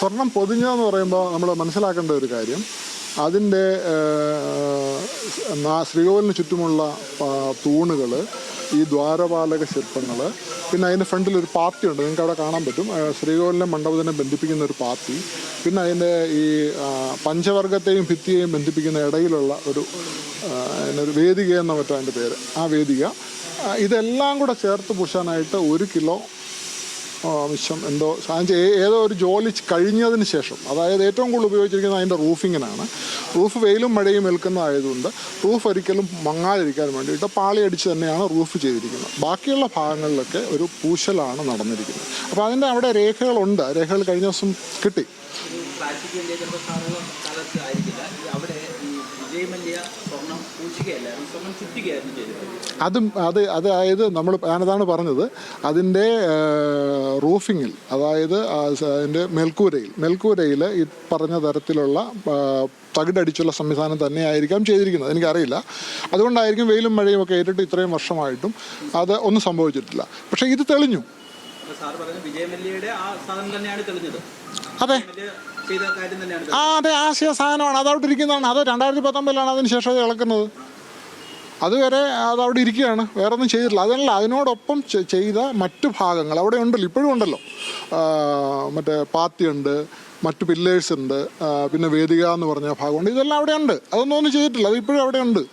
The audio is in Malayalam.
സ്വർണം പൊതിഞ്ഞതെന്ന് പറയുമ്പോൾ നമ്മൾ മനസ്സിലാക്കേണ്ട ഒരു കാര്യം, അതിൻ്റെ ശ്രീകോവിലിന് ചുറ്റുമുള്ള തൂണുകൾ, ഈ ദ്വാരപാലക ശില്പങ്ങൾ, പിന്നെ അതിൻ്റെ ഫ്രണ്ടിലൊരു പാത്തിയുണ്ട്, നിങ്ങൾക്ക് അവിടെ കാണാൻ പറ്റും, ശ്രീകോവിലിനെ മണ്ഡപത്തിനെ ബന്ധിപ്പിക്കുന്ന ഒരു പാത്തി, പിന്നെ അതിൻ്റെ ഈ പഞ്ചവർഗത്തെയും ഭിത്തിയെയും ബന്ധിപ്പിക്കുന്ന ഇടയിലുള്ള ഒരു വേദിക എന്ന മറ്റോ അതിൻ്റെ പേര്, ആ വേദിക, ഇതെല്ലാം കൂടെ ചേർത്ത് പൂശാനായിട്ട് 1 കിലോ മിച്ചം എന്തോ ഏതോ ഒരു ജോലി കഴിഞ്ഞതിന് ശേഷം, അതായത് ഏറ്റവും കൂടുതൽ ഉപയോഗിച്ചിരിക്കുന്നത് അതിൻ്റെ റൂഫിങ്ങിനാണ്. റൂഫ് വെയിലും മഴയും ഏൽക്കുന്നതായതുകൊണ്ട് റൂഫ് ഒരിക്കലും മങ്ങാതിരിക്കാൻ വേണ്ടിയിട്ട് പാളി അടിച്ച് തന്നെയാണ് റൂഫ് ചെയ്തിരിക്കുന്നത്. ബാക്കിയുള്ള ഭാഗങ്ങളിലൊക്കെ ഒരു പൂശലാണ് നടന്നിരിക്കുന്നത്. അപ്പോൾ അതിൻ്റെ അവിടെ രേഖകളുണ്ട്, രേഖകൾ കഴിഞ്ഞ ദിവസം കിട്ടി. അതായത് ഞാനതാണ് പറഞ്ഞത്, അതിൻ്റെ റൂഫിങ്ങിൽ, അതായത് അതിൻ്റെ മേൽക്കൂരയിൽ ഈ പറഞ്ഞ തരത്തിലുള്ള തകിടടിച്ചുള്ള സംവിധാനം തന്നെയായിരിക്കാം ചെയ്തിരിക്കുന്നത്, എനിക്കറിയില്ല. അതുകൊണ്ടായിരിക്കും വെയിലും മഴയും ഒക്കെ ഏറ്റിട്ട് ഇത്രയും വർഷമായിട്ടും അത് ഒന്നും സംഭവിച്ചിട്ടില്ല. പക്ഷേ ഇത് തെളിഞ്ഞു. അതെ, അതെ, ആശയ സാധനമാണ്, അതവിടെ ഇരിക്കുന്നതാണ്. അത് 2019 അതിന് ശേഷം അത് ഇളക്കുന്നത്. അതുവരെ അതവിടെ ഇരിക്കുകയാണ്, വേറെ ഒന്നും ചെയ്തിട്ടില്ല. അതല്ല, അതിനോടൊപ്പം ചെയ്ത മറ്റു ഭാഗങ്ങൾ അവിടെ ഉണ്ടല്ലോ, ഇപ്പോഴും ഉണ്ടല്ലോ. മറ്റേ പാത്തിയുണ്ട്, മറ്റു പില്ലേഴ്സ് ഉണ്ട്, പിന്നെ വേദിക എന്ന് പറഞ്ഞ ഭാഗമുണ്ട്, ഇതെല്ലാം അവിടെ ഉണ്ട്. അതൊന്നും ചെയ്തിട്ടില്ല, അത് ഇപ്പോഴും അവിടെ ഉണ്ട്.